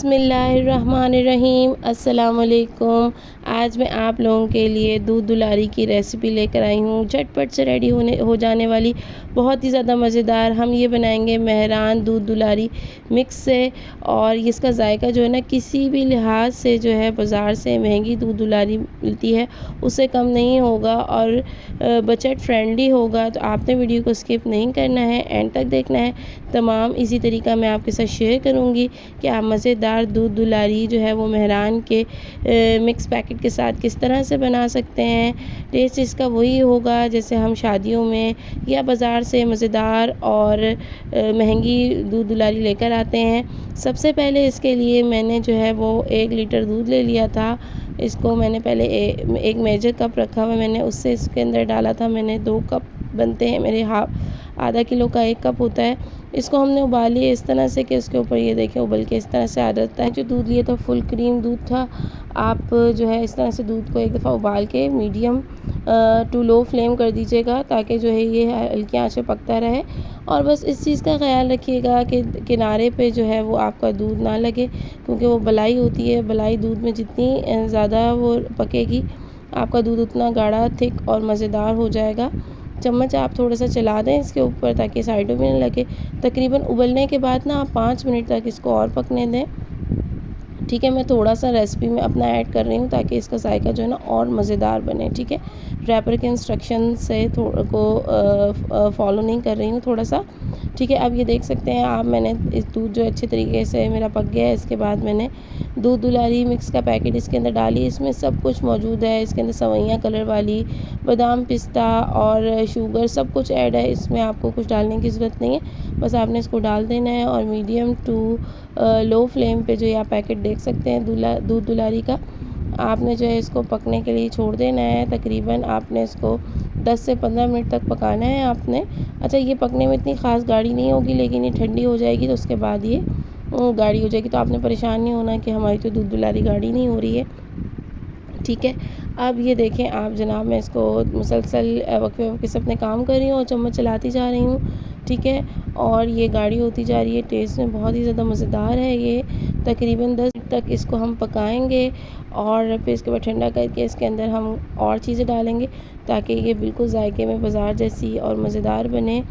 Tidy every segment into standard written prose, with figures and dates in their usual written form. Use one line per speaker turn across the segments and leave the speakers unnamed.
बिस्मिल्लाहिर्रहमानिर्रहीम। अस्सलामुअलैकुम। आज मैं आप लोगों के लिए दूध दुलारी की रेसिपी लेकर आई हूँ। झटपट से रेडी हो जाने वाली बहुत ही ज़्यादा मज़ेदार। हम ये बनाएंगे मेहरान दूध दुलारी मिक्स से, और इसका जायका जो है ना, किसी भी लिहाज से जो है बाज़ार से महंगी दूध दुलारी मिलती है उससे कम नहीं होगा और बजट फ्रेंडली होगा। तो आपने वीडियो को स्किप नहीं करना है, एंड तक देखना है। तमाम इसी तरीका मैं आपके साथ शेयर करूँगी कि आप मज़ेदार दूध दुलारी जो है वो मेहरान के मिक्स पैकेट के साथ किस तरह से बना सकते हैं। टेस्ट इसका वही होगा जैसे हम शादियों में या बाज़ार से मज़ेदार और महंगी दूध दुलारी लेकर आते हैं। सबसे पहले इसके लिए मैंने जो है वो 1 लीटर दूध ले लिया था। इसको मैंने पहले एक मेजर कप रखा हुआ, मैंने उससे इसके अंदर डाला था। मैंने 2 कप बनते हैं मेरे, आधा किलो का 1 कप होता है। इसको हमने उबाल लिया इस तरह से कि उसके ऊपर ये देखें उबल के इस तरह से आ जाता है। जो दूध लिया था फुल क्रीम दूध था। आप जो है इस तरह से दूध को एक दफ़ा उबाल के मीडियम टू लो फ्लेम कर दीजिएगा ताकि जो है ये हल्की आंच पे पकता रहे। और बस इस चीज़ का ख्याल रखिएगा कि किनारे पे जो है वो आपका दूध ना लगे, क्योंकि वो बलाई होती है। बलाई दूध में जितनी ज़्यादा वो पकेगी आपका दूध उतना गाढ़ा, थिक और मज़ेदार हो जाएगा। चम्मच आप थोड़ा सा चला दें इसके ऊपर ताकि साइडों में न लगे। तकरीबन उबलने के बाद ना आप 5 मिनट तक इसको और पकने दें। ठीक है, मैं थोड़ा सा रेसिपी में अपना ऐड कर रही हूँ ताकि इसका जायका जो है ना और मज़ेदार बने। ठीक है, रैपर के इंस्ट्रक्शन से फॉलो नहीं कर रही हूँ थोड़ा सा। ठीक है, अब ये देख सकते हैं आप, मैंने इस दूध जो अच्छे तरीके से मेरा पक गया है। इसके बाद मैंने दूध दुलारी मिक्स का पैकेट इसके अंदर डाली। इसमें सब कुछ मौजूद है। इसके अंदर सवैयाँ कलर वाली, बादाम, पिस्ता और शुगर सब कुछ ऐड है। इसमें आपको कुछ डालने की ज़रूरत नहीं है, बस आपने इसको डाल देना है। और मीडियम टू लो फ्लेम पे जो ये आप पैकेट देख सकते हैं दूध दुलारी का, आपने जो है इसको पकने के लिए छोड़ देना है। तकरीबन आपने इसको 10 से 15 मिनट तक पकाना है आपने। अच्छा, ये पकने में इतनी ख़ास गाढ़ी नहीं होगी, लेकिन ये ठंडी हो जाएगी तो उसके बाद ये गाढ़ी हो जाएगी। तो आपने परेशान नहीं होना कि हमारी तो दूध दुलारी गाढ़ी नहीं हो रही है। ठीक है, अब ये देखें आप जनाब, मैं इसको मुसलसल वक्फे से अपने काम कर रही हूँ और चम्मच चलाती जा रही हूँ। ठीक है, और ये गाढ़ी होती जा रही है। टेस्ट में बहुत ही ज़्यादा मज़ेदार है ये। तकरीबन 10 मिनट तक इसको हम पकाएंगे और फिर इसके बाद ठंडा करके इसके अंदर हम और चीज़ें डालेंगे ताकि ये बिल्कुल जायके में बाज़ार जैसी और मज़ेदार बने।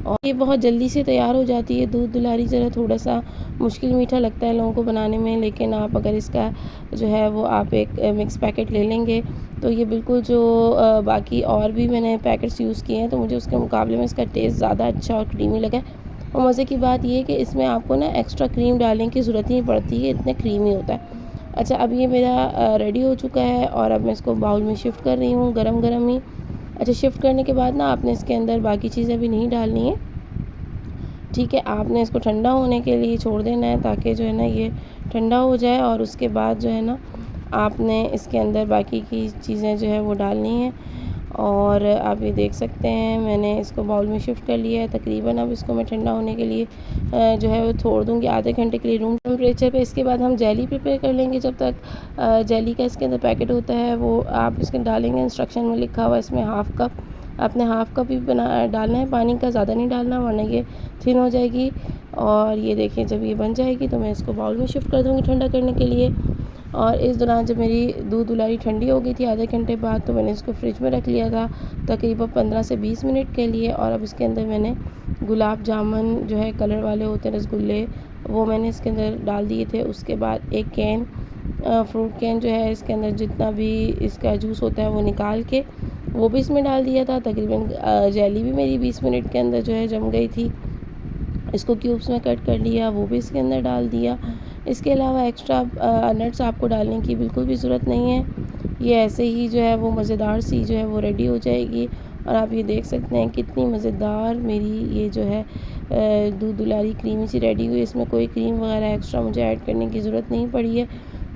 और ये बहुत जल्दी से तैयार हो जाती है दूध दुलारी। ज़रा थोड़ा सा मुश्किल मीठा लगता है लोगों को बनाने में, लेकिन आप अगर इसका जो है वो आप एक मिक्स पैकेट ले लेंगे तो ये बिल्कुल जो बाकी और भी मैंने पैकेट्स यूज़ किए हैं तो मुझे उसके मुकाबले में इसका टेस्ट ज़्यादा अच्छा और क्रीमी लगा है। और मज़े की बात ये है कि इसमें आपको ना एक्स्ट्रा क्रीम डालने की ज़रूरत ही नहीं पड़ती है, इतने क्रीमी होता है। अच्छा, अब ये मेरा रेडी हो चुका है और अब मैं इसको बाउल में शिफ्ट कर रही हूँ गरम गरम ही। अच्छा, शिफ्ट करने के बाद ना आपने इसके अंदर बाकी चीज़ें भी नहीं डालनी है। ठीक है, आपने इसको ठंडा होने के लिए छोड़ देना है ताकि जो है ना ये ठंडा हो जाए। और उसके बाद जो है ना आपने इसके अंदर बाकी की चीज़ें जो है वो डालनी है। और आप ये देख सकते हैं मैंने इसको बाउल में शिफ्ट कर लिया है। तकरीबन अब इसको मैं ठंडा होने के लिए जो है वो छोड़ दूँगी आधे घंटे के लिए रूम टेम्परेचर पे। इसके बाद हम जेली प्रिपेयर कर लेंगे। जब तक जेली का इसके अंदर पैकेट होता है वो आप इसके डालेंगे। इंस्ट्रक्शन में लिखा हुआ है इसमें हाफ़ कप, आपने हाफ़ कप ही डालना है पानी का, ज़्यादा नहीं डालना वरना ये थिन हो जाएगी। और ये देखिए जब ये बन जाएगी तो मैं इसको बाउल में शिफ्ट कर दूँगी ठंडा करने के लिए। और इस दौरान जब मेरी दूध दुलारी ठंडी हो गई थी आधे घंटे बाद, तो मैंने इसको फ्रिज में रख लिया था तकरीबन 15 से 20 मिनट के लिए। और अब इसके अंदर मैंने गुलाब जामुन जो है कलर वाले होते हैं रसगुल्ले, वो मैंने इसके अंदर डाल दिए थे। उसके बाद एक कैन फ्रूट कैन जो है इसके अंदर जितना भी इसका जूस होता है वो निकाल के वो भी इसमें डाल दिया था। तकरीबन जेली भी मेरी 20 मिनट के अंदर जो है जम गई थी। इसको क्यूब्स में कट कर लिया, वो भी इसके अंदर डाल दिया। इसके अलावा एक्स्ट्रा नट्स आपको डालने की बिल्कुल भी ज़रूरत नहीं है। ये ऐसे ही जो है वो मज़ेदार सी जो है वो रेडी हो जाएगी। और आप ये देख सकते हैं कितनी मज़ेदार मेरी ये जो है दूध दुलारी क्रीमी सी रेडी हुई। इसमें कोई क्रीम वगैरह एक्स्ट्रा मुझे ऐड करने की ज़रूरत नहीं पड़ी है।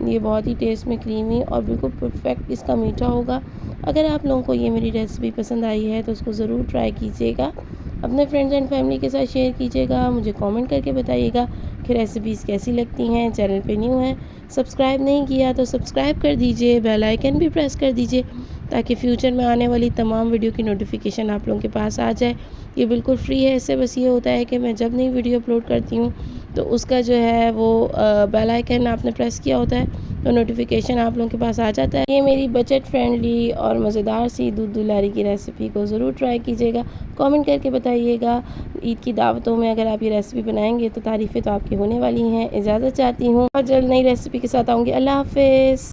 ये बहुत ही टेस्ट में क्रीमी और बिल्कुल परफेक्ट इसका मीठा होगा। अगर आप लोगों को ये मेरी रेसिपी पसंद आई है तो उसको ज़रूर ट्राई कीजिएगा, अपने फ्रेंड्स एंड फैमिली के साथ शेयर कीजिएगा। मुझे कमेंट करके बताइएगा कि रेसिपीज़ कैसी लगती हैं। चैनल पे न्यू हैं, सब्सक्राइब नहीं किया तो सब्सक्राइब कर दीजिए, बेल आइकन भी प्रेस कर दीजिए ताकि फ्यूचर में आने वाली तमाम वीडियो की नोटिफिकेशन आप लोगों के पास आ जाए। ये बिल्कुल फ्री है, इससे बस ये होता है कि मैं जब नई वीडियो अपलोड करती हूँ तो उसका जो है वो बेल आइकन आपने प्रेस किया होता है तो नोटिफिकेशन आप लोगों के पास आ जाता है। ये मेरी बजट फ्रेंडली और मज़ेदार सी दूध दुलारी की रेसिपी को ज़रूर ट्राई कीजिएगा। कमेंट करके बताइएगा। ईद की दावतों में अगर आप ये रेसिपी बनाएंगे तो तारीफ़ें तो आपकी होने वाली हैं। इजाज़त चाहती हूँ और जल्द नई रेसिपी के साथ आऊँगी। अल्लाह हाफ़िज़।